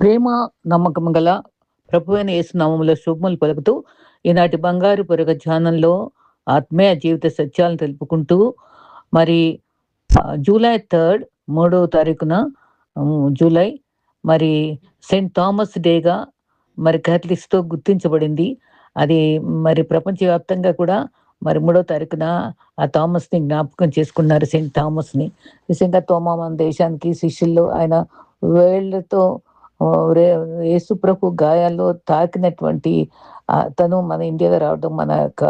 ప్రేమ, నమ్మకం గల ప్రభువైన యేసు నామములో శుభములు పలుకుతూ, ఈనాటి బంగారు పొరగ ధ్యానంలో ఆత్మీయ జీవిత సత్యాలను తెలుపుకుంటూ, మరి జూలై 3 మూడవ తారీఖున జూలై మరి సెయింట్ థామస్ డేగా మరి కాథలిక్స్‌తో గుర్తించబడింది. అది మరి ప్రపంచవ్యాప్తంగా కూడా మరి మూడో తారీఖున ఆ థామస్‌ని జ్ఞాపకం చేసుకున్నారు, సెయింట్ థామస్‌ని. నిజంగా తోమా మన దేశానికి శిష్యుల్లో ఆయన వేళ్ళతో రే యేసుప్రభు గాయాల్లో తాకినటువంటి తను మన ఇండియాలో రావడం మన యొక్క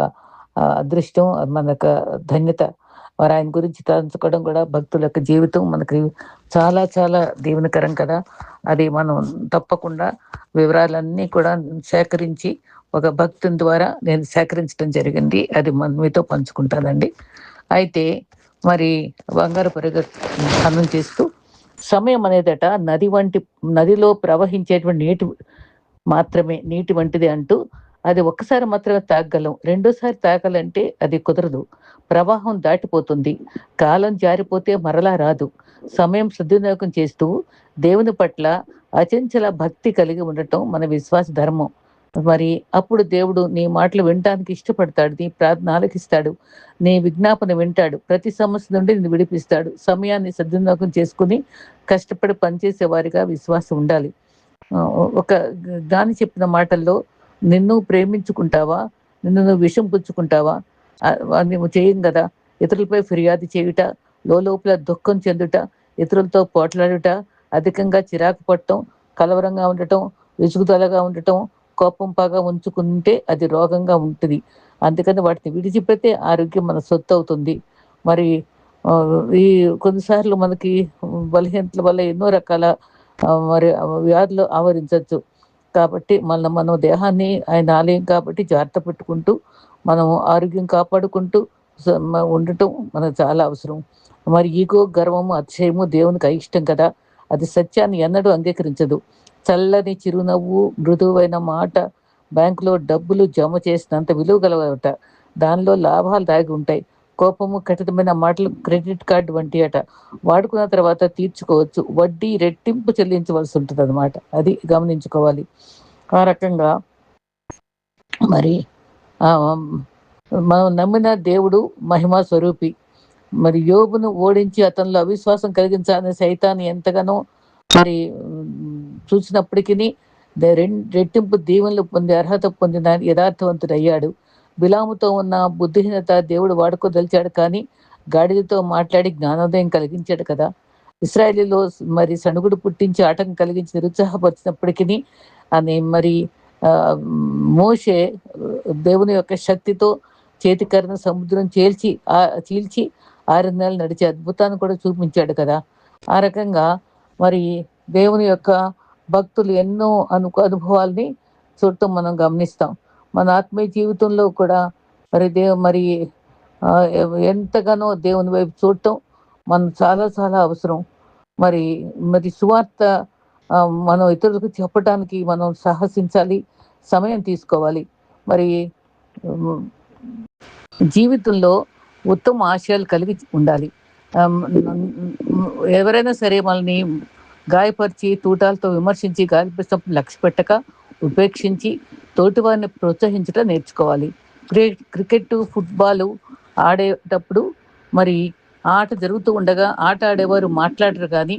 అదృష్టం, మన యొక్క ధన్యత. మరి ఆయన గురించి తలుచుకోవడం కూడా భక్తుల యొక్క జీవితం మనకి చాలా చాలా దీవెనకరం కదా! అది మనం తప్పకుండా వివరాలన్నీ కూడా సేకరించి ఒక భక్తుని ద్వారా నేను సేకరించడం జరిగింది. అది మీతో పంచుకుంటానండి. అయితే మరి బంగారు పరిగె ధ్యానం చేస్తూ సమయం అనేదట నదిలో ప్రవహించేటువంటి నీటి మాత్రమే, నీటి వంటిది అంటూ, అది ఒక్కసారి మాత్రమే తాగగలం. రెండోసారి తాగాలంటే అది కుదరదు. ప్రవాహం దాటిపోతుంది. కాలం జారిపోతే మరలా రాదు. సమయం సద్వినియోగం చేస్తూ దేవుని పట్ల అచంచల భక్తి కలిగి ఉండటం మన విశ్వాస ధర్మం. మరి అప్పుడు దేవుడు నీ మాటలు వినటానికి ఇష్టపడతాడు. నీ ప్రార్థన ఆలకిస్తాడు. నీ విజ్ఞాపన వింటాడు. ప్రతి సమస్య నుండి నిన్ను విడిపిస్తాడు. సమయాన్ని సద్వినియోగం చేసుకుని కష్టపడి పనిచేసే వారిగా విశ్వాసం ఉండాలి. ఒక జ్ఞాని చెప్పిన మాటల్లో, నిన్ను ప్రేమించుకుంటావా? నిన్ను నువ్వు విషం పుచ్చుకుంటావా? నువ్వు చేయం గదా! ఇతరులపై ఫిర్యాదు చేయుట, లోలోపల దుఃఖం చెందుట, ఇతరులతో పోట్లాడుట, అధికంగా చిరాకు పడటం, కలవరంగా ఉండటం, విసుగుదలగా ఉండటం, కోపం పగ ఉంచుకుంటే అది రోగంగా ఉంటుంది. అందుకని వాటిని విడిచిపెడితే ఆరోగ్యం మన సొత్తు అవుతుంది. మరి ఈ కొన్నిసార్లు మనకి బలహీనతల వల్ల ఎన్నో రకాల మరి వ్యాధులు ఆవరించవచ్చు. కాబట్టి మనం దేహాన్ని ఆయన ఆలయం కాబట్టి జాగ్రత్త పెట్టుకుంటూ, మనం ఆరోగ్యం కాపాడుకుంటూ ఉండటం మనకు చాలా అవసరం. మరి ఈగో, గర్వము, అతిశయము దేవునికి అయిష్టం కదా! అది సత్యాన్ని ఎన్నడూ అంగీకరించదు. చల్లని చిరునవ్వు, మృదువైన మాట బ్యాంకులో డబ్బులు జమ చేసినంత విలువ గలవట. దానిలో లాభాలు దాగి ఉంటాయి. కోపము, కఠినమైన మాటలు క్రెడిట్ కార్డ్ వంటి అట. వాడుకున్న తర్వాత తీర్చుకోవచ్చు, వడ్డీ రెట్టింపు చెల్లించవలసి ఉంటుందన్నమాట. అది గమనించుకోవాలి. ఆ రకంగా మరి మనం నమ్మిన దేవుడు మహిమా స్వరూపి. మరి యోబును ఓడించి అతనిలో అవిశ్వాసం కలిగించాలని సైతాన్ని ఎంతగానో మరి చూసినప్పటికీ రెట్టింపు దీవెనలు పొంది అర్హత పొందిన యథార్థవంతుడయ్యాడు. బిలాముతో ఉన్న బుద్ధిహీనత దేవుడు వాడుకోదలిచాడు, కానీ గాడిదతో మాట్లాడి జ్ఞానోదయం కలిగించాడు కదా! ఇశ్రాయేలీలో మరి సణుగుడు పుట్టించి ఆటంకం కలిగించి నిరుత్సాహపరిచినప్పటికీ అని మరి మోషే దేవుని యొక్క శక్తితో చేతికరణ సముద్రం చీల్చి 6 నెలలు నడిచే అద్భుతాన్ని కూడా చూపించాడు కదా! ఆ రకంగా మరి దేవుని యొక్క భక్తులు ఎన్నో అనుభవాల్ని చూడటం మనం గమనిస్తాం. మన ఆత్మీయ జీవితంలో కూడా మరి ఎంతగానో దేవుని వైపు చూడటం మనం చాలా చాలా అవసరం. మరి మరి సువార్త మనం ఇతరులకు చెప్పటానికి మనం సాహసించాలి, సమయం తీసుకోవాలి. మరి జీవితంలో ఉత్తమ ఆశయాలు కలిగి ఉండాలి. ఎవరైనా సరే మనల్ని గాయపరిచి, తూటాలతో విమర్శించి గాయపరిచినప్పుడు లక్ష్య పెట్టక, ఉపేక్షించి తోటివారిని ప్రోత్సహించడం నేర్చుకోవాలి. క్రికెట్, ఫుట్బాల్ ఆడేటప్పుడు మరి ఆట జరుగుతూ ఉండగా ఆట ఆడేవారు మాట్లాడరు, కానీ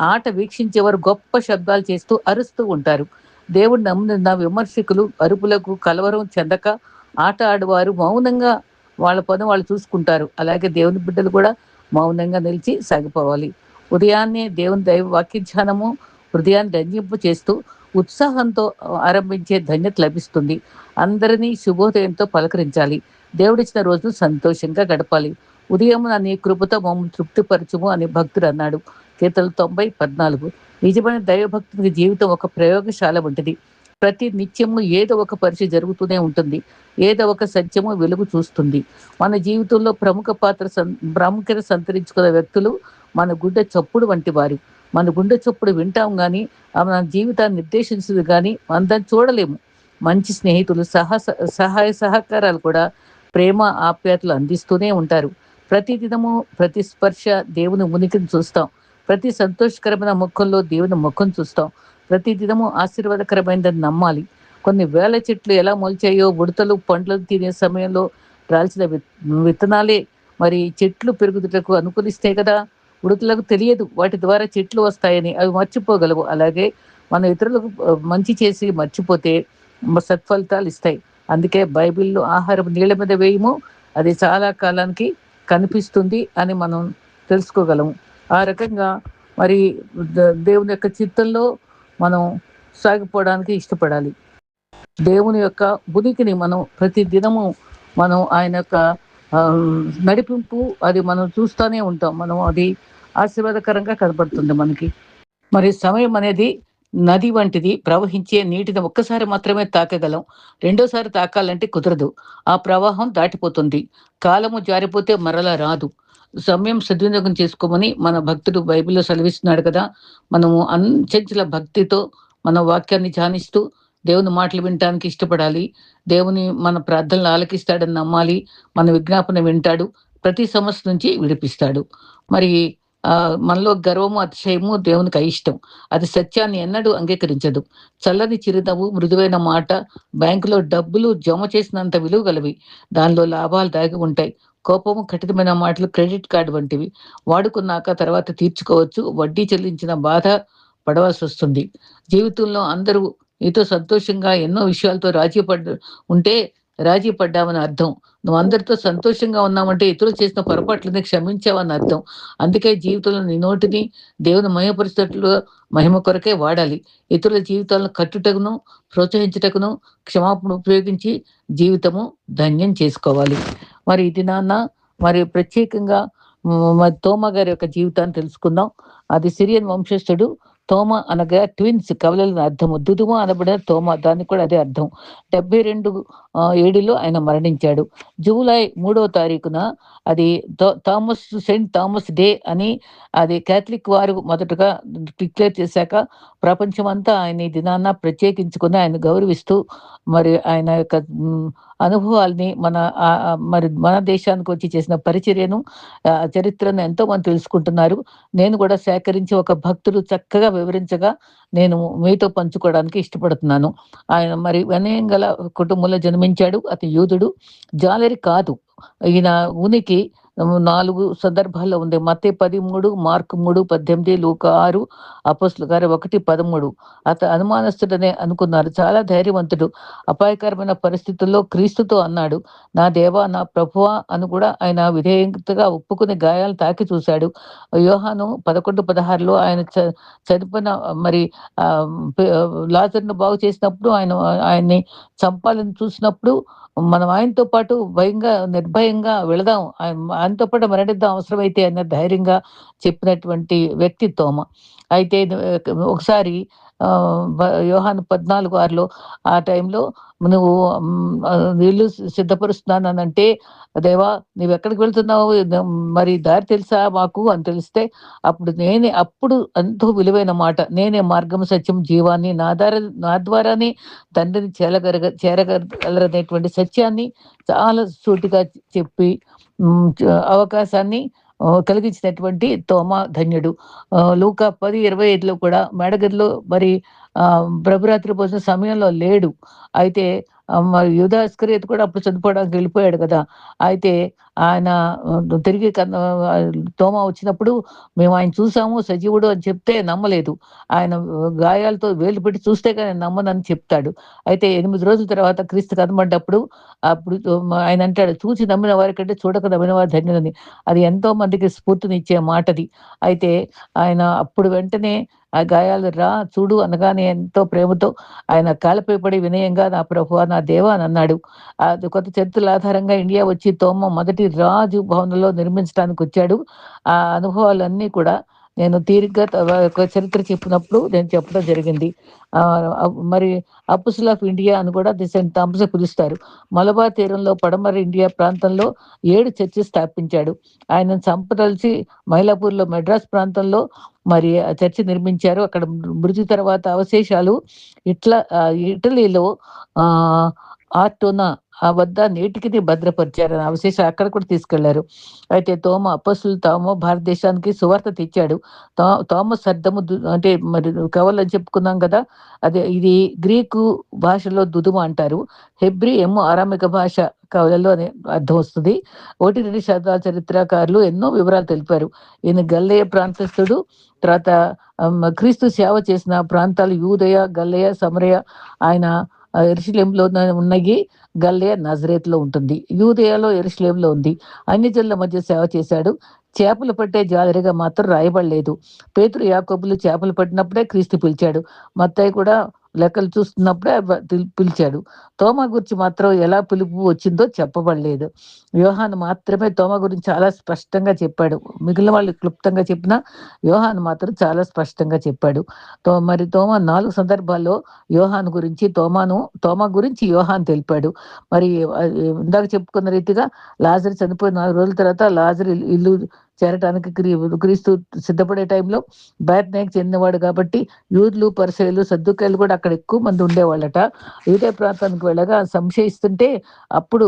ఆట వీక్షించేవారు గొప్ప శబ్దాలు చేస్తూ అరుస్తూ ఉంటారు. దేవుడు నమ్మిన విమర్శకులు అరుపులకు కలవరం చెందక, ఆట ఆడేవారు మౌనంగా వాళ్ళ పని వాళ్ళు చూసుకుంటారు. అలాగే దేవుని బిడ్డలు కూడా మౌనంగా నిలిచి సాగిపోవాలి. ఉదయాన్నే దేవుని దైవ వాక్య ధ్యానము హృదయాన్ని రంజింపు చేస్తూ ఉత్సాహంతో ఆరంభించే ధన్యత లభిస్తుంది. అందరినీ శుభోదయంతో పలకరించాలి. దేవుడిచ్చిన రోజు సంతోషంగా గడపాలి. ఉదయం నీ కృపతో మమ్మల్ని తృప్తిపరచుము అని భక్తుడు అన్నాడు. కీర్తనలు 90:14. నిజమైన దైవభక్తునికి జీవితం ఒక ప్రయోగశాల వంటిది. ప్రతి నిత్యము ఏదో ఒక పరీక్ష జరుగుతూనే ఉంటుంది. ఏదో ఒక సత్యము వెలుగు చూస్తుంది. మన జీవితంలో ప్రాముఖ్యత సంతరించుకున్న వ్యక్తులు మన గుండె చప్పుడు వంటి వారు. మన గుండె చప్పుడు వింటాం, కానీ మన జీవితాన్ని నిర్దేశించదు, కానీ మనం చూడలేము. మంచి స్నేహితులు, సహాయ సహకారాలు కూడా ప్రేమ, ఆప్యాయతలు అందిస్తూనే ఉంటారు. ప్రతి దినము ప్రతి స్పర్శ దేవుని ఉనికిని చూస్తాం. ప్రతి సంతోషకరమైన ముఖంలో దేవుని ముఖం చూస్తాం. ప్రతి దినము ఆశీర్వాదకరమైనదని నమ్మాలి. కొన్ని వేల చెట్లు ఎలా మొలిచాయో, ఉడతలు పండ్లు తినే సమయంలో రాల్చిన విత్తనాలే మరి చెట్లు పెరుగుదలకు అనుకూలిస్తాయి కదా! ఉడతలకు తెలియదు వాటి ద్వారా చెట్లు వస్తాయని. అవి మర్చిపోగలవు. అలాగే మనం ఇతరులకు మంచి చేసి మర్చిపోతే సత్ఫలితాలు ఇస్తాయి. అందుకే బైబిల్‌లో ఆహారం నీళ్ళ మీద వేయము, అది చాలా కాలానికి కనిపిస్తుంది అని మనం తెలుసుకోగలము. ఆ రకంగా మరి దేవుని యొక్క చిత్తంలో మనం సాగిపోవడానికి ఇష్టపడాలి. దేవుని యొక్క ఉనికిని మనం ప్రతి దినము మనం ఆయన యొక్క నడిపింపు అది మనం చూస్తూనే ఉంటాం. మనం అది ఆశీర్వాదకరంగా కనపడుతుంది మనకి. మరి సమయం అనేది నది వంటిది. ప్రవహించే నీటిని ఒక్కసారి మాత్రమే తాకగలం. రెండోసారి తాకాలంటే కుదరదు. ఆ ప్రవాహం దాటిపోతుంది. కాలము జారిపోతే మరలా రాదు. సమయం సద్వినియోగం చేసుకోమని మన భక్తుడు బైబిల్‌లో సెలవిస్తున్నాడు కదా! మనము అంచెంచుల భక్తితో మన వాక్యాన్ని ధ్యానిస్తూ దేవుని మాటలు వినటానికి ఇష్టపడాలి. దేవుని మన ప్రార్థనలు ఆలకిస్తాడని నమ్మాలి. మన విజ్ఞాపన వింటాడు. ప్రతి సమస్య నుంచి విడిపిస్తాడు. మరి మనలో గర్వము, అతిశయము దేవునికి అయిష్టం. అది సత్యాన్ని ఎన్నడూ అంగీకరించదు. చల్లని చిరునవ్వు, మృదువైన మాట బ్యాంకులో డబ్బులు జమ చేసినంత విలువ గలవి. దానిలో లాభాలు దాగి ఉంటాయి. కోపము, కఠినమైన మాటలు క్రెడిట్ కార్డ్ వంటివి. వాడుకున్నాక తర్వాత తీర్చుకోవచ్చు. వడ్డీ చెల్లించిన బాధ పడవలసొస్తుంది. జీవితంలో అందరూ నీతో సంతోషంగా ఎన్నో విషయాలతో ఉంటే రాజీ పడ్డావని అర్థం. నువ్వు అందరితో సంతోషంగా ఉన్నావంటే ఇతరులు చేసిన పొరపాట్లని క్షమించావని అర్థం. అందుకే జీవితంలో నీ నోటిని దేవుని మహిమపరిచేటట్లు మహిమ కొరకే వాడాలి. ఇతరుల జీవితాలను కట్టుటకును, ప్రోత్సహించుటకును క్షమాపణ ఉపయోగించి జీవితము ధన్యం చేసుకోవాలి. మరి ఇది నాన్న మరి ప్రత్యేకంగా మరి తోమ గారి యొక్క జీవితాన్ని తెలుసుకుందాం. అది సిరియన్ వంశస్థుడు. తోమ అనగా ట్విన్స్ కవలలని అర్థము. దుదుమ అనబడిన తోమ దానికి కూడా అదే అర్థం. 72 ఏడులో ఆయన మరణించాడు. జూలై 3వ తారీఖున అది సెయింట్ థామస్ డే అని అది కాథలిక్ వారు మొదటగా డిక్లేర్ చేశాక ప్రపంచమంతా ఆయన ఈ దినాన ప్రత్యేకించుకొని ఆయన గౌరవిస్తూ మరి ఆయన యొక్క అనుభవాల్ని మరి మన దేశానికి వచ్చి చేసిన పరిచర్యను చరిత్రను ఎంతో మంది తెలుసుకుంటున్నారు. నేను కూడా సేకరించి ఒక భక్తుడు చక్కగా వివరించగా నేను మీతో పంచుకోవడానికి ఇష్టపడుతున్నాను. ఆయన మరి వినయం గల కుటుంబంలో జన్మించాడు. అతను యూదుడు. జాలరి కాదు. ఈయన ఉనికి 4 సందర్భాల్లో ఉంది. మత్తయి 13, మార్కు 3:18, లూకా 6, అపోస్తలుల కార్యం 1:13. అనుమానస్తుడనే అనుకున్నారు. చాలా ధైర్యవంతుడు. అపాయకరమైన పరిస్థితుల్లో క్రీస్తుతో అన్నాడు, నా దేవా, నా ప్రభువా అని కూడా ఆయన విధేయతగా ఒప్పుకుని గాయాలు తాకి చూశాడు. యోహాను 11:16లో ఆయన చనిపోయిన మరి లాజరును బాగు చేసినప్పుడు ఆయన్ని చంపాలని చూసినప్పుడు మనం ఆయనతో పాటు నిర్భయంగా వెళదాం, ఆయనతో పాటు మరణిద్దాం అవసరమైతే అన్న ధైర్యంగా చెప్పినటువంటి వ్యక్తి తోమ. అయితే ఒకసారి యోహాను 14:6లో ఆ టైంలో నువ్వు ఇల్లు సిద్ధపరుస్తున్నానంటే, దేవా నువ్వెక్కడికి వెళ్తున్నావు, మరి దారి తెలుసా మాకు అని తెలిస్తే అప్పుడు ఎంతో విలువైన మాట, నేనే మార్గం, సత్యం, జీవాన్ని, నా ద్వారానే తండ్రిని చేరగలరనేటువంటి సత్యాన్ని చాలా సూటిగా చెప్పి అవకాశాన్ని కలిగించినటువంటి తోమ ధన్యుడు. లూకా 10:25లో కూడా మేడగదిలో మరి ప్రభురాత్రి భోజన సమయంలో లేడు. అయితే మరి యూదా ఇస్కరియోతు కూడా అప్పుడు చనిపోవడానికి వెళ్ళిపోయాడు కదా! అయితే ఆయన తిరిగి తోమ వచ్చినప్పుడు మేము ఆయన చూసాము సజీవుడు అని చెప్తే నమ్మలేదు. ఆయన గాయాలతో వేలు పెట్టి చూస్తే గాని నమ్మనని చెప్తాడు. అయితే 8 రోజుల తర్వాత క్రీస్తు కనబడ్డప్పుడు అప్పుడు ఆయన అంటాడు, చూసి నమ్మిన వారికంటే చూడక నమ్మిన వారు ధన్యులని. అది ఎంతో మందికి స్ఫూర్తినిచ్చే మాటది. అయితే ఆయన అప్పుడు వెంటనే ఆ గాయాలు చూడు అనగానే ఎంతో ప్రేమతో ఆయన కాళ్ళపై పడి వినయంగా, నా ప్రభువా, నా దేవా అని అన్నాడు. అది కొత్త చరిత్రల ఆధారంగా ఇండియా వచ్చి తోమ మొదటి రాజు భవనంలో నిర్మించడానికి వచ్చాడు. ఆ అనుభవాలన్నీ కూడా నేను తీరిగ్గా చరిత్ర చెప్పినప్పుడు నేను చెప్పడం జరిగింది. మరి అపోస్టిల్ ఆఫ్ ఇండియా అని కూడా సెయింట్ థామస్ పిలుస్తారు. మలబార్ తీరంలో పడమర ఇండియా ప్రాంతంలో 7 చర్చి స్థాపించాడు. ఆయనను చంపదలిచి మైలాపూర్‌లో మెడ్రాస్ ప్రాంతంలో మరి ఆ చర్చి నిర్మించారు. అక్కడ మృతి తర్వాత అవశేషాలు ఇటలీలో ఆర్టోనా వద్ద నేటికిని భద్రపరిచారు. అవశేషాలు అక్కడ కూడా తీసుకెళ్లారు. అయితే అపొస్తలుడు తోమా భారతదేశానికి సువార్త తెచ్చాడు. థామస్ అర్థము అంటే మరి కవలని చెప్పుకున్నాం కదా! అదే ఇది గ్రీకు భాషలో దుదుమ అంటారు. హెబ్రీ ఏమో అరామిక భాష కవలలో అనే అర్థం వస్తది. 1, 2 శతాబ్దాల చరిత్రకారులు ఎన్నో వివరాలు తెలిపారు. ఈయన గలిలయ ప్రాంతస్థుడు. తర్వాత క్రీస్తు సేవ చేసిన ప్రాంతాలు యూదయ, గలిలయ, సమరయ. ఆయన యెరూషలేములో ఉన్నాయి. గలిలయ నజరేతులో ఉంటుంది. యూదయలో, యెరూషలేములో ఉంది. అన్ని జనుల మధ్య సేవ చేశాడు. చేపలు పట్టే జాలరిగా మాత్రం రాయబడలేదు. పేతురు, యాకోబులు చేపలు పట్టినప్పుడే క్రీస్తు పిలిచాడు. మత్తయి కూడా లెక్కలు చూస్తున్నప్పుడే పిలిచాడు. తోమా గురించి మాత్రం ఎలా పిలుపు వచ్చిందో చెప్పబడలేదు. యోహాను మాత్రమే తోమా గురించి చాలా స్పష్టంగా చెప్పాడు. మిగిలిన వాళ్ళు క్లుప్తంగా చెప్పినా యోహాను మాత్రం చాలా స్పష్టంగా చెప్పాడు. మరి తోమా 4 సందర్భాల్లో యోహాను గురించి తోమా గురించి యోహాను తెలిపాడు. మరి ఇందాక చెప్పుకున్న రీతిగా లాజరు చనిపోయిన 4 రోజుల తర్వాత లాజరు ఇల్లు చేరటానికి క్రీస్తు సిద్ధపడే టైంలో బేత్నియాకి చెందినవాడు కాబట్టి యూదులు, పరిసయ్యులు, సద్దూకయ్యులు కూడా అక్కడ ఎక్కువ మంది ఉండేవాళ్ళట. యూదయ ప్రాంతానికి వెళ్ళగా సంశయిస్తుంటే అప్పుడు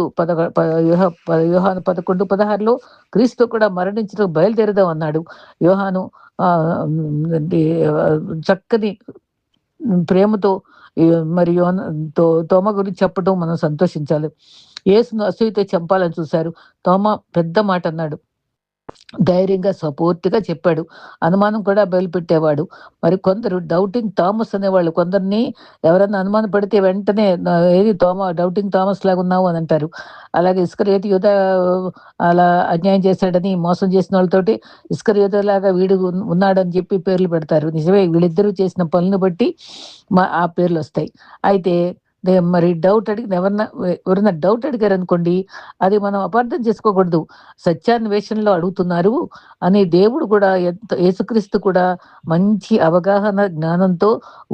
యోహాను 11:16లో క్రీస్తు కూడా మరణించడం బయలుదేరదాం అన్నాడు. యోహాను చక్కని ప్రేమతో మరి తోమ గురించి చెప్పడం మనం సంతోషించాలి. యేసును అసూయతో చంపాలని చూశారు. తోమ పెద్ద మాట అన్నాడు. ధైర్యంగా సపోర్ట్‌గా చెప్పాడు. అనుమానం కూడా బయలుపెట్టేవాడు. మరి కొందరు డౌటింగ్ థామస్ అనేవాళ్ళు కొందరిని ఎవరన్నా అనుమాన పడితే వెంటనే ఏది డౌటింగ్ థామస్ లాగా ఉన్నావు అని అంటారు. అలాగే ఇస్కరియోతు యూదా అలా అన్యాయం చేశాడని మోసం చేసిన వాళ్ళతోటి ఇస్కరియోతులాగా వీడు ఉన్నాడని చెప్పి పేర్లు పెడతారు. నిజమే వీళ్ళిద్దరూ చేసిన పనులను బట్టి ఆ పేర్లొస్తాయి. అయితే మరి డౌట్ అడిగిన ఎవరన్నా డౌట్ అడిగారనుకోండి, అది మనం అపార్థం చేసుకోకూడదు. సత్యాన్వేషణలో అడుగుతున్నారు అని దేవుడు కూడా యేసుక్రీస్తు కూడా మంచి అవగాహన, జ్ఞానంతో,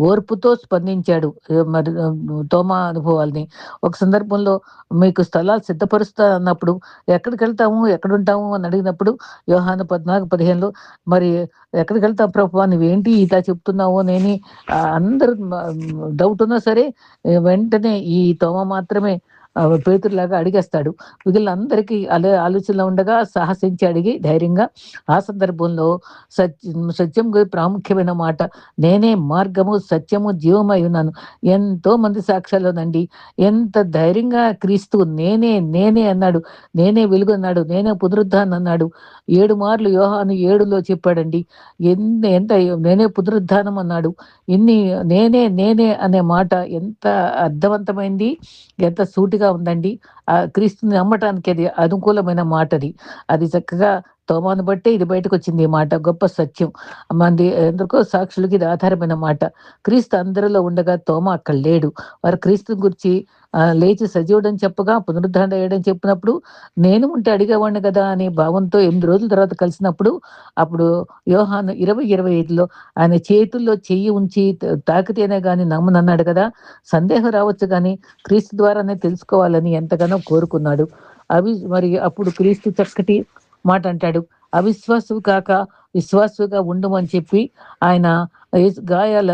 ఓర్పుతో స్పందించాడు. మరి తోమా అనుభవాల్ని. ఒక సందర్భంలో మీకు స్థలాలు సిద్ధపరుస్తా అన్నప్పుడు ఎక్కడికెళ్తాము, ఎక్కడుంటాము అని అడిగినప్పుడు యోహాను 14:15లో మరి ఎక్కడికెళ్తావు ప్రభువా, నువ్వేంటి ఇలా చెప్తున్నావు అని అందరూ డౌట్ ఉన్నా సరే వెంటనే ఈ తోమ మాత్రమే పేతురులాగా అడిగేస్తాడు. మిగిలినందరికీ అదే ఆలోచనలో ఉండగా సాహసించి అడిగి ధైర్యంగా ఆ సందర్భంలో సత్యం ప్రాముఖ్యమైన మాట. నేనే మార్గము, సత్యము, జీవమై ఉన్నాను. ఎంతో మంది సాక్ష్యాల్లోనండి ఎంత ధైర్యంగా క్రీస్తు నేనే అన్నాడు. నేనే వెలుగు అన్నాడు. నేనే పునరుద్ధానం అన్నాడు. 7 మార్లు యోహాను 7లో చెప్పాడండి. ఎంత నేనే పునరుద్ధానం అన్నాడు. ఇన్ని నేనే అనే మాట ఎంత అర్థవంతమైంది, ఎంత సూటిగా ఉందండి. క్రీస్తుని నమ్మటానికి అది అనుకూలమైన మాటది. అది చక్కగా తోమాను బట్టే ఇది బయటకొచ్చింది ఈ మాట. గొప్ప సత్యం. ఎందుకో సాక్షులకి ఇది ఆధారమైన మాట. క్రీస్తు అందరిలో ఉండగా తోమ అక్కడ లేడు. వారు క్రీస్తుని గురించి లేచి సజీవుడని చెప్పగా పునరుద్ధరణ అయ్యాడని చెప్పినప్పుడు నేను ఉంటే అడిగేవాడిని కదా అనే భావంతో 8 రోజుల తర్వాత కలిసినప్పుడు అప్పుడు యోహాను 20:25లో ఆయన చేతుల్లో చెయ్యి ఉంచి తాకితేనే గాని నమ్మనన్నాడు కదా! సందేహం రావచ్చు గాని క్రీస్తు ద్వారానే తెలుసుకోవాలని ఎంతగానో కోరుకున్నాడు. మరి అప్పుడు క్రీస్తు చక్కటి మాట అంటాడు. అవిశ్వాసువు కాక విశ్వాసుగా ఉండుమని చెప్పి ఆయన గాయాల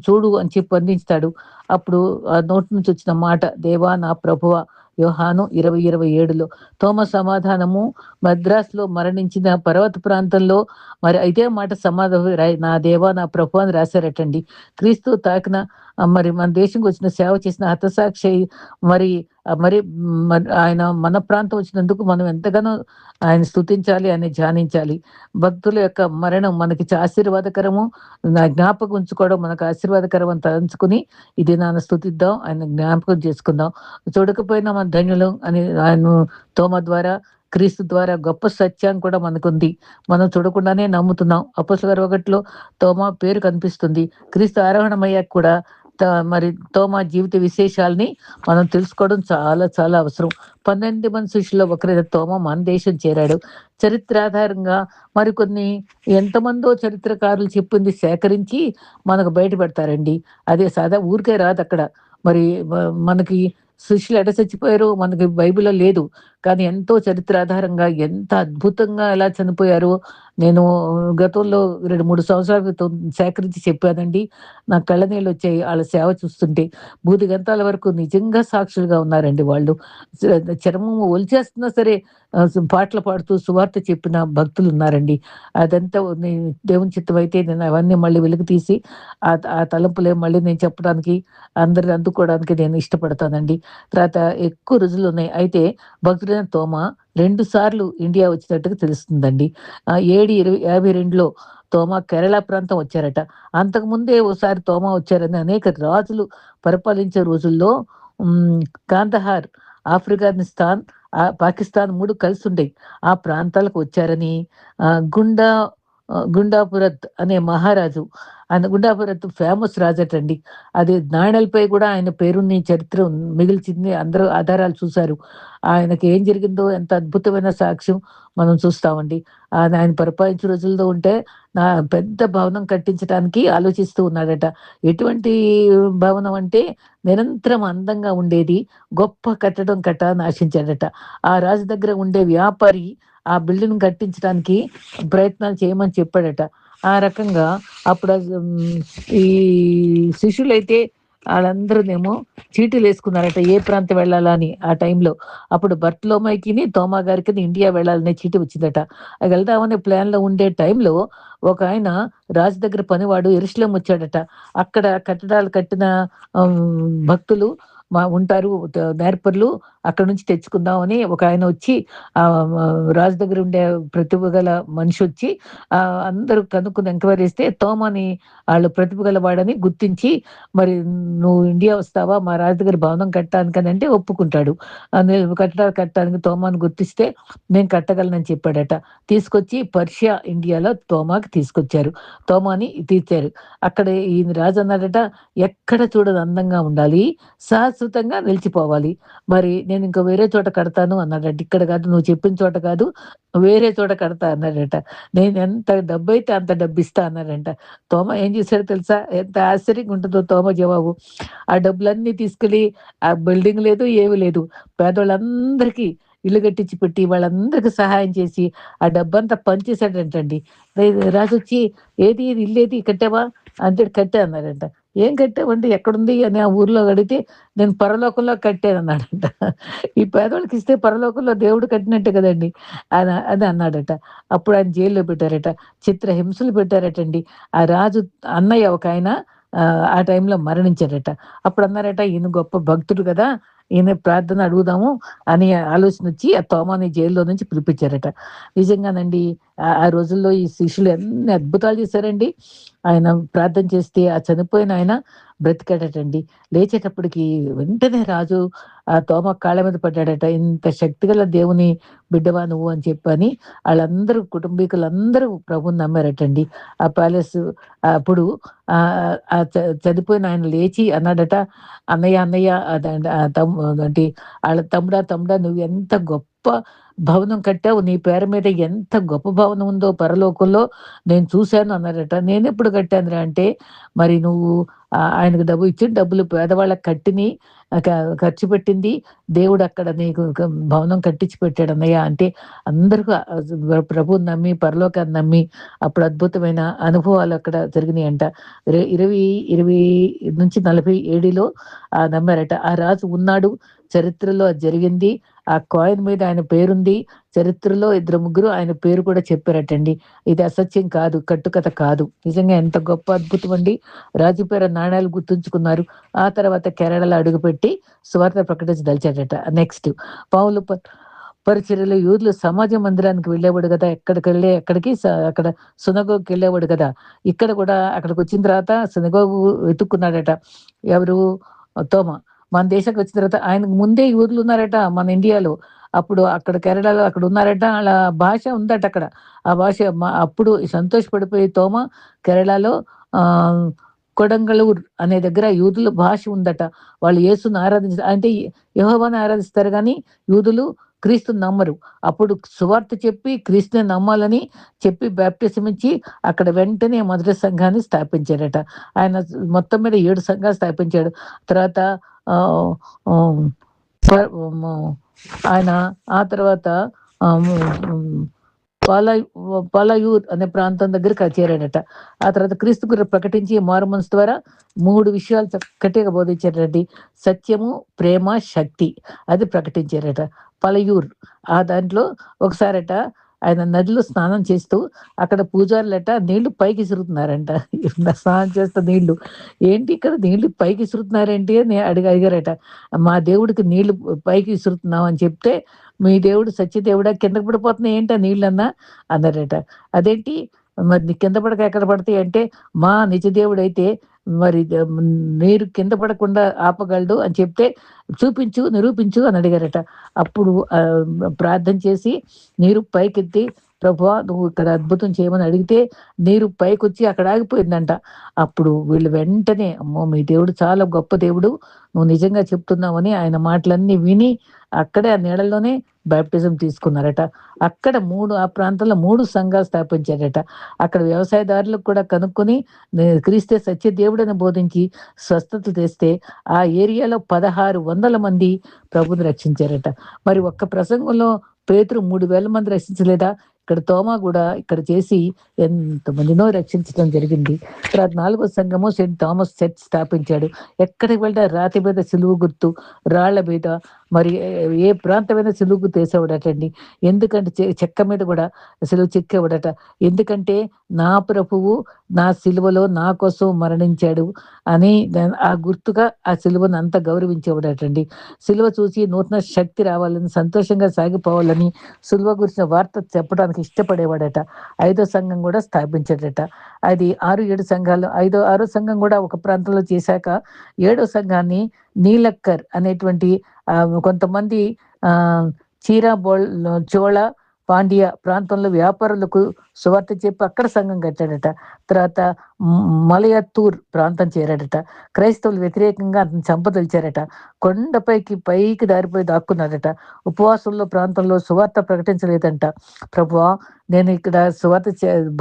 చూడు అని చెప్పి అందిస్తాడు. అప్పుడు ఆ నోటి నుంచి వచ్చిన మాట, దేవా నా ప్రభువా. యోహాను 20:27లో తోమ సమాధానము మద్రాసులో మరణించిన పర్వత ప్రాంతంలో మరి ఇదే మాట సమాధానం నా దేవా నా ప్రభువా అని రాశారటండి. క్రీస్తు తాకిన మరి మన దేశంకి వచ్చిన సేవ చేసిన హతసాక్షి మరి మరి ఆయన మన ప్రాంతం వచ్చినందుకు మనం ఎంతగానో ఆయన స్తుతించాలి, ఆయన ధ్యానించాలి. భక్తుల యొక్క మరణం మనకి ఆశీర్వాదకరము, జ్ఞాపకం ఉంచుకోవడం మనకు ఆశీర్వాదకరం అని తలంచుకుని ఇది నాన్న స్తుతిద్దాం, ఆయన జ్ఞాపకం చేసుకుందాం. చూడకపోయినా మన ధన్యులం అని ఆయన తోమ ద్వారా క్రీస్తు ద్వారా గొప్ప సత్యం కూడా మనకుంది. మనం చూడకుండానే నమ్ముతున్నాం. అపోస్తలుల గారి 1లో తోమా పేరు కనిపిస్తుంది. క్రీస్తు ఆరోహణమయ్యాక కూడా మరి తోమా జీవిత విశేషాల్ని మనం తెలుసుకోవడం చాలా చాలా అవసరం. 12 మంది శిష్యుల్లో ఒకరైన తోమా మన దేశం చేరాడు. చరిత్ర ఆధారంగా మరికొన్ని ఎంతమందో చరిత్రకారులు చెప్పింది సేకరించి మనకు బయట పెడతారండి. అదే ఊరికే రాదు అక్కడ. మరి మనకి శిష్యులు ఎట చచ్చిపోయారో మనకి బైబిల్లో లేదు. కానీ ఎంతో చరిత్ర ఆధారంగా ఎంత అద్భుతంగా ఎలా చనిపోయారో నేను గతంలో 2, 3 సంవత్సరాల క్రితం సేకరించి చెప్పానండి. నా కళ్ళ నీళ్ళొచ్చాయి ఆళ్ళ సేవ చూస్తుంటే. భూదిగంతాల వరకు నిజంగా సాక్షులుగా ఉన్నారండి వాళ్ళు. చ చర్మం ఒలిచేస్తున్నా సరే పాటలు పాడుతూ సువార్త చెప్పిన భక్తులున్నారండి. అదంతా దేవుని చిత్తమైతే నేను అవన్నీ మళ్ళీ వెలికి తీసి ఆ తలంపులే మళ్ళీ నేను చెప్పడానికి, అందరిని అందుకోవడానికి నేను ఇష్టపడతానండి. తర్వాత ఎక్కువ రుజువులున్నాయి. అయితే భక్తుడైన తోమా 2 సార్లు ఇండియా వచ్చినట్టుగా తెలుస్తుందండి. 752లో తోమా కేరళ ప్రాంతం వచ్చారట. అంతకుముందే ఓసారి తోమా వచ్చారని అనేక రాజులు పరిపాలించే రోజుల్లో హ్మ్. కాందహార్, ఆఫ్ఘనిస్తాన్, పాకిస్తాన్ 3 కలిసుండేయి. ఆ ప్రాంతాలకు వచ్చారని గుండాపురత్ అనే మహారాజు, ఆయన గుండాపురత్ ఫేమస్ రాజటండి. అది నాణేలపై గూడా ఆయన పేరుని చరిత్ర మిగిల్చింది. అందరూ ఆధారాలు చూసారు. ఆయనకి ఏం జరిగిందో ఎంత అద్భుతమైన సాక్ష్యం మనం చూస్తామండి. ఆయన పరిపాలించే రోజుల్లో ఉంటే నా పెద్ద భవనం కట్టించటానికి ఆలోచిస్తూ ఉన్నాడట. ఎటువంటి భవనం అంటే నిరంతరం అందంగా ఉండేది. గొప్ప కట్టడం కట్టాలని ఆశించాడట. ఆ రాజు దగ్గర ఉండే వ్యాపారి ఆ బిల్డింగ్ కట్టించడానికి ప్రయత్నాలు చేయమని చెప్పాడట. ఆ రకంగా అప్పుడు ఈ శిష్యులైతే ఆళ్ళందరూనేమో చీటీలేసుకున్నారట. ఏ ప్రాంతం వెళ్ళాలా అని ఆ టైంలో. అప్పుడు బర్తలోమైకిని, తోమా గారికిని ఇండియా వెళ్ళాలనే చీటీ వచ్చిందట. వెళ్దామనే ప్లాన్‌లో ఉండే టైంలో ఒకాయన రాజు దగ్గర పనివాడు యెరూషలేం వచ్చాడట. అక్కడ కట్టడాలు కట్టిన భక్తులు ఉంటారు నేర్పరులు, అక్కడి నుంచి తెచ్చుకుందామని ఒకాయన వచ్చి రాజు దగ్గర ఉండే ప్రతిభ గల మనిషొచ్చి అందరూ కనుక్కొని ఎంక్వైరీ చేస్తే తోమాని ఆళ్ళు ప్రతిభ గలవాడని గుర్తించి, మరి "నువ్వు ఇండియా వస్తావా? మా రాజు దగ్గర భవనం కట్టడానికనంటే" ఒప్పుకుంటాడు. నేను కట్టడాలు కట్టడానికి తోమాని గుర్తిస్తే నేను కట్టగలనని చెప్పాడట. తీసుకొచ్చి పర్షియా, ఇండియాలో తోమాకి తీసుకొచ్చారు. తోమాని తీర్చారు. అక్కడ ఈయన రాజు అన్నాడట, "ఎక్కడ చూడని అందంగా ఉండాలి. శాశ్వతంగా నిలిచిపోవాలి. మరి నేను ఇంకో వేరే చోట కడతాను" అన్నాడట. "ఇక్కడ కాదు, నువ్వు చెప్పిన చోట కాదు, వేరే చోట కడతా" అన్నాడట. "నేను ఎంత డబ్బైతే అంత డబ్బిస్తా" అన్నాడంట. తోమ ఏం చేశాడో తెలుసా? ఎంత ఆశ్చర్యంగా ఉంటుందో తోమ జవాబు. ఆ డబ్బులన్నీ తీసుకెళ్ళి ఆ బిల్డింగ్ లేదు, ఏమి లేదు. పేదోళ్ళందరికీ ఇల్లు కట్టించి పెట్టి, వాళ్ళందరికి సహాయం చేసి, ఆ డబ్బంతా పంచేసాడంటండి. రాజొచ్చి, "ఏది ఇది ఇల్లేది కట్టావా?" అంటే, "కట్టా" అన్నాడంట. "ఏం కట్టావంటే" "ఎక్కడుంది" అని ఆ ఊర్లో అడిగితే, "నేను పరలోకంలో కట్టానన్నాడంట." ఈ పేదోళ్ళకిస్తే పరలోకంలో దేవుడు కట్టినట్టే కదండీ! అని అన్నాడట. అప్పుడు ఆయన జైల్‌లో పెట్టారట. చిత్రహింసలు పెట్టారటండి. ఆ రాజు అన్నయ్య ఒకాయన ఆ టైంలో మరణించాడట. అప్పుడన్నారట, "ఈయన గొప్ప భక్తుడు గదా! ఈయన ప్రార్థన అడుగుదాము" అని ఆలోచనొచ్చి ఆ తోమాని జైల్‌లో నుంచి పిలిపించారట. నిజంగానండి ఆ రోజుల్లో ఈ శిష్యులు ఎన్ని అద్భుతాలు చేశారండి. ఆయన ప్రార్థన చేస్తే ఆ చనిపోయిన ఆయన బ్రతికాడటండి. లేచేటప్పటికి వెంటనే రాజు తోమ కాళ్ళ మీద పడ్డాడట. "ఇంత శక్తిగల దేవుని బిడ్డవా నువ్వు" అని చెప్పని ఆళ్ళందరూ కుటుంబీకులందరూ ప్రభువుని నమ్మారటండి. ఆ ప్యాలెస్ అప్పుడు చనిపోయిన ఆయన లేచి అన్నాడట, "అన్నయ్య, అన్నయ్య" అదండి ఏంటి ఆళ్ళ "తమ్ముడా, తమ్ముడా నువ్వెంత గొప్ప భవనం కట్టావు. నీ పేరు మీద ఎంత గొప్ప భవనం ఉందో పరలోకంలో నేను చూశాను" అన్నాడట. "నేనెప్పుడు కట్టానురా" అంటే, "మరి నువ్వు ఆయనకు డబ్బు ఇచ్చిన డబ్బులు పేదవాళ్ళకి కట్టిని ఆహ్, క ఖర్చు పెట్టింది దేవుడక్కడ నీకు భవనం కట్టించి పెట్టాడన్నయ్య" అంటే అందరూ ప్రభువుని నమ్మి, పరలోకాన్ని నమ్మి అప్పుడు అద్భుతమైన అనుభవాలు అక్కడ జరిగినాయంట. 20 నుంచి 40 ఏడీలో నమ్మారట. ఆ రాజు ఉన్నాడు. చరిత్రలో అది జరిగింది. ఆ కాయిన్ మీద ఆయన పేరుంది. చరిత్రలో ఇద్దరు, ముగ్గురు ఆయన పేరు కూడా చెప్పారటండి. ఇది అసత్యం కాదు. కట్టుకథ కాదు. నిజంగా ఎంత గొప్ప అద్భుతమండి. రాజు పేర నాణేలు గుర్తుంచుకున్నారు. ఆ తర్వాత కేరళలో అడుగుపెట్టి సువార్త ప్రకటించదలిచాడట. నెక్స్ట్ పౌలు పరిచర్యలో యూదులు సమాజ మందిరానికి వెళ్ళేవాడు గదా! ఎక్కడికి అక్కడ సినగోగ్‌కెళ్ళేవాడు గదా! ఇక్కడ కూడా అక్కడికొచ్చిన తర్వాత సినగోగు వెతుక్కున్నాడట. ఎవరు? తోమ. మన దేశానికొచ్చిన తర్వాత ఆయనకు ముందే యూదులున్నారట మన ఇండియాలో. అప్పుడు అక్కడ కేరళలో అక్కడున్నారట. ఆళ్ళ భాష ఉందట అక్కడ. ఆ భాష అప్పుడు సంతోషపడిపోయి తోమ కేరళలో ఆహ్, కొడంగళూర్ అనే దగ్గర యూదుల భాష ఉందట. వాళ్ళు యేసుని అంటే యెహోవాని ఆరాధిస్తారు గానీ యూదులు క్రీస్తుని నమ్మరు. అప్పుడు సువార్త చెప్పి క్రీస్తుని నమ్మాలని చెప్పి బాప్టిజం ఇచ్చి అక్కడ వెంటనే మొదటి సంఘాన్ని స్థాపించారట. ఆయన మొత్తం మీద 7 సంఘాలు స్థాపించాడు. తర్వాత ఆహ్, ఆహ్, ప- మ- ఆయన ఆ తర్వాత ఆ, మ్, పాల పాలయూర్ అనే ప్రాంతం దగ్గరికి చేరాడట. ఆ తర్వాత క్రీస్తు గురించి ప్రకటించి మారుమనసు ద్వారా 3 విషయాలు చక్కటిగా బోధించారండి. సత్యము, ప్రేమ, శక్తి అది ప్రకటించారట. పలయూర్ ఆ దాంట్లో ఒకసారట ఆయన నదిలో స్నానం చేస్తూ అక్కడ పూజారులట నీళ్లు పైకి ఇసురుతున్నారంట. స్నానం చేస్తే నీళ్లు ఏంటి ఇక్కడ నీళ్లు పైకి ఇసురుతున్నారేంటి అని అడిగారట. మా దేవుడికి నీళ్లు పైకి విసురుతున్నాం అని చెప్తే, మీ దేవుడు సత్యదేవుడా కిందకి పడిపోతున్నాయి ఏంటి ఆ నీళ్ళన్నా అన్నారట. అదేంటి మరి కింద పడక ఎక్కడ పడతాయి అంటే, మా నిజ దేవుడైతే మరి నీరు కింద పడకుండా ఆపగలడు అని చెప్తే, చూపించు నిరూపించు అని అడిగారట. అప్పుడు ప్రార్థన చేసి నీరు పైకెత్తి, ప్రభువా నువ్వు ఇక్కడ అద్భుతం చేయమని అడిగితే నీరు పైకొచ్చి అక్కడ ఆగిపోయిందంట. అప్పుడు వీళ్ళు వెంటనే అమ్మో మీ దేవుడు చాలా గొప్ప దేవుడు, నువ్వు నిజంగా చెప్తున్నావని ఆయన మాటలన్నీ విని అక్కడే ఆ నీడల్లోనే బాప్టిజం తీసుకున్నారట. అక్కడ ఆ ప్రాంతంలో 3 సంఘాలు స్థాపించారట. అక్కడ వ్యవసాయదారులకు కూడా కనుక్కొని క్రీస్తే సత్య దేవుడని బోధించి స్వస్థత తెస్తే ఆ ఏరియాలో 1600 మంది ప్రభుని రక్షించారట. మరి ఒక్క ప్రసంగంలో పేతురు 3000 మంది రక్షించలేదా? ఇక్కడ తోమా కూడా ఇక్కడ చేసి ఎంతమందినో రక్షించడం జరిగింది. తర్వాత 4వ సంఘము సెయింట్ థామస్ చర్చ్ స్థాపించాడు. ఎక్కడికి వెళ్ళినా రాతి మీద సిలువు గుర్తు, రాళ్ల మీద మరి ఏ ప్రాంతమైన సిలువు గుర్తు వేసేవాడటండి. ఎందుకంటే చెక్క మీద కూడా సిలువు చెక్కేవాడట. ఎందుకంటే నా ప్రభువు నా సిలువలో నా కోసం మరణించాడు అని ఆ గుర్తుగా ఆ సిలువను అంత గౌరవించేవాడటండి. సిలువ చూసి నూతన శక్తి రావాలని, సంతోషంగా సాగిపోవాలని సిలువ గురించిన వార్త చెప్పడానికి ఇష్టపడేవాడట. 5వ సంఘం కూడా స్థాపించాడట. అది 6-7 సంఘాలు, 6వ సంఘం కూడా ఒక ప్రాంతంలో చేశాక 7వ సంఘాన్ని నీలక్కర్ అనేటువంటి కొంతమంది ఆ చీరా చోళ పాండ్య ప్రాంతంలో వ్యాపారులకు సువార్త చెప్పి అక్కడ సంఘం కట్టాడట. తర్వాత మలయత్తూర్ ప్రాంతం చేరాడట. క్రైస్తవులు వ్యతిరేకంగా అతను చంపదలిచారట. పైకి దారిపోయి దాక్కున్నాడట. ఉపవాసంలో ప్రాంతంలో సువార్త ప్రకటించలేదంట. ప్రభువా నేను ఇక్కడ సువార్త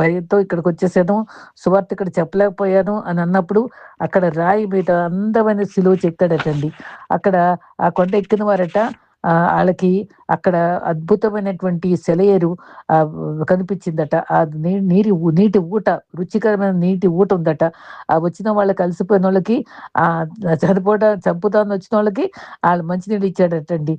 భయంతో ఇక్కడికి వచ్చేసాను, సువార్త ఇక్కడ చెప్పలేకపోయాను అని అన్నప్పుడు అక్కడ రాయి మీద అందమైన సిలువ చెక్కాడటండి. అక్కడ ఆ కొండ ఎక్కిన వారట వాళ్ళకి అక్కడ అద్భుతమైనటువంటి సెలయేరు కనిపించిందట. ఆ నీటి ఊట, రుచికరమైన నీటి ఊట ఉందట. ఆ వచ్చిన వాళ్ళకి, అలసిపోయిన వాళ్ళకి, ఆ చంపుతాను వచ్చిన వాళ్ళకి వాళ్ళు మంచినీళ్ళు ఇచ్చాడటండి.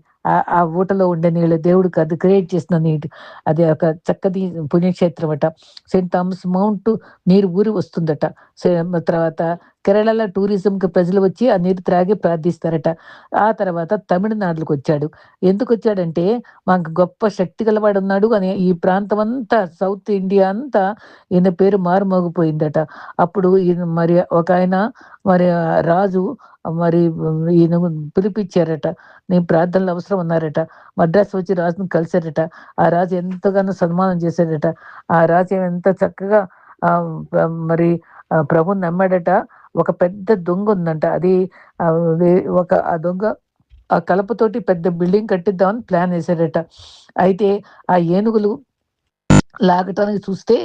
ఆ ఊటలో ఉండే నీళ్ళు దేవుడికి అది క్రియేట్ చేసిన నీటి, అది ఒక చక్కటి పుణ్యక్షేత్రం అట. సెయింట్ థామస్ మౌంట్ నీరు ఊరి వస్తుందట. తర్వాత కేరళలో టూరిజంకి ప్రజలు వచ్చి ఆ నీరు త్రాగి ప్రార్థిస్తారట. ఆ తర్వాత తమిళనాడులోకి వచ్చాడు. ఎందుకు వచ్చాడంటే మాకు గొప్ప శక్తి గలవాడు ఉన్నాడు అని ఈ ప్రాంతం అంతా, సౌత్ ఇండియా అంతా ఈయన పేరు మారుమోగిపోయిందట. అప్పుడు ఈయన మరి ఒక ఆయన మరి రాజు మరి ఈయన పిలిపించారట. నీ ప్రార్థనలు అవసరం ఉన్నారట. మద్రాసు వచ్చి రాజును కలిశారట. ఆ రాజు ఎంతగానో సన్మానం చేశాడట. ఆ రాజు ఎంత చక్కగా మరి ప్రభుని నమ్మాడట. ఒక పెద్ద దొంగ ఉందంట. అది ఆ దొంగ ఆ కలపతోటి పెద్ద బిల్డింగ్ కట్టిద్దామని ప్లాన్ వేశాడట. అయితే ఆ ఏనుగులు లాగటానికి చూస్తే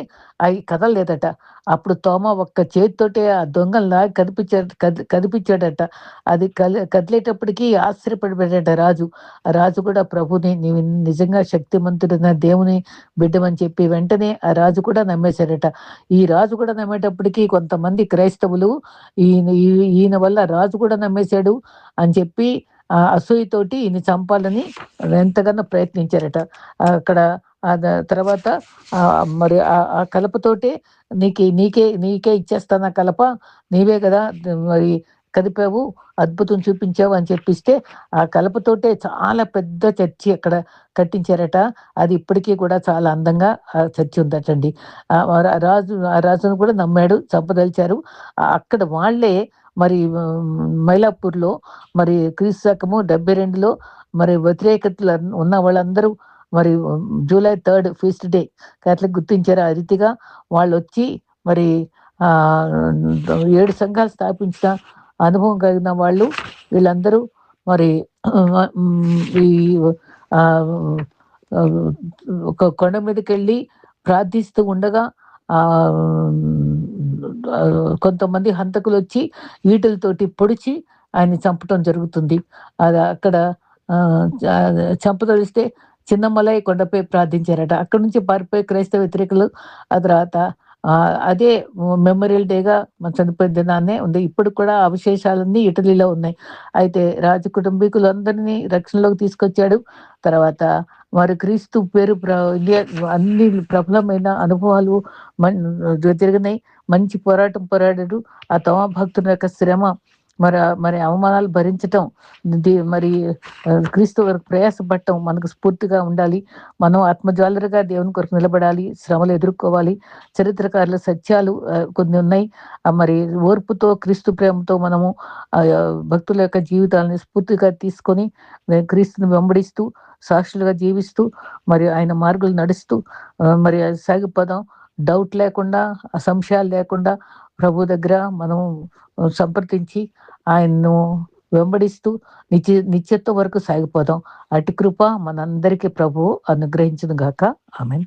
అవి కదలలేదట. అప్పుడు తోమ ఒక్క చేతితోటే ఆ దొంగలు లాగి కదిపించాడట. అది కదిలేటప్పటికీ ఆశ్చర్యపడిపోయాడట రాజు. ఆ రాజు కూడా ప్రభుని నీవు నిజంగా శక్తిమంతుడైన దేవుని బిడ్డమని చెప్పి వెంటనే ఆ రాజు కూడా నమ్మేశాడట. ఈ రాజు కూడా నమ్మేటప్పటికీ కొంతమంది క్రైస్తవులు ఈయన వల్ల రాజు కూడా నమ్మేశాడు అని చెప్పి ఆ అసూయతోటి ఈయన చంపాలని ఎంతగానో ప్రయత్నించారట. అక్కడ తర్వాత మరి ఆ కలపతోటే నీకే ఇచ్చేస్తాను ఆ కలప, నీవే కదా మరి కదిపావు, అద్భుతం చూపించావు అని చెప్పిస్తే ఆ కలపతోటే చాలా పెద్ద చర్చి అక్కడ కట్టించారట. అది ఇప్పటికీ కూడా చాలా అందంగా ఆ చర్చి ఉందటండి. ఆ రాజును కూడా నమ్మాడు, చంపదలిచారు. అక్కడ వాళ్ళే మరి మైలాపూర్లో మరి క్రీస్తు శకము 72లో మరి వ్యతిరేకతలు ఉన్న వాళ్ళందరూ మరి జూలై 3 ఫీస్ట్ డే అట్లా గుర్తించారు. ఆ రీతిగా వాళ్ళు వచ్చి మరి 7 సంఘాలు స్థాపించిన అనుభవం కలిగిన వాళ్ళు వీళ్ళందరూ మరి ఈ ఒక కొండ మీదకి వెళ్ళి ప్రార్థిస్తూ ఉండగా ఆ కొంతమంది హంతకులు వచ్చి ఈటలతోటి పొడిచి ఆయన చంపటం జరుగుతుంది. అది అక్కడ చంపదలిస్తే చిన్నమలై కొండపై ప్రార్థించారట. అక్కడి నుంచి పారిపోయి క్రైస్తవ వ్యతిరేకులు ఆ తర్వాత అదే మెమోరియల్ డేగా చనిపోయిన దినాన్నే ఉంది. ఇప్పటికి కూడా అవశేషాలన్నీ ఇటలీలో ఉన్నాయి. అయితే రాజ కుటుంబీకులందరినీ రక్షణలోకి తీసుకొచ్చాడు. తర్వాత మరి క్రీస్తు పేరు ఇండియా అన్ని ప్రబలమైన అనుభవాలు మన్ జరిగినాయి. మంచి పోరాటం పోరాడాడు. ఆ తోమా భక్తుని యొక్క శ్రమ మరి అవమానాలు భరించటం మరి క్రీస్తు వరకు ప్రయాసపడటం మనకు స్ఫూర్తిగా ఉండాలి. మనం ఆత్మజ్వాలరుగా దేవుని కొరకు నిలబడాలి. శ్రమలు ఎదుర్కోవాలి. చరిత్రకారుల సత్యాలు కొన్ని ఉన్నాయి. మరి ఓర్పుతో క్రీస్తు ప్రేమతో మనము భక్తుల యొక్క జీవితాలని స్ఫూర్తిగా తీసుకొని క్రీస్తుని వెంబడిస్తూ సాక్షులుగా జీవిస్తూ మరి ఆయన మార్గులు నడుస్తూ మరి సాగిపోదాం. డౌట్ లేకుండా సంశయాలు లేకుండా ప్రభు దగ్గర మనం సంప్రదించి ఆయన్ను వెంబడిస్తూ నిత్యత్వం వరకు సాగిపోదాం. అటు కృప మనందరికీ ప్రభువు అనుగ్రహించును గాక. ఆమేన్.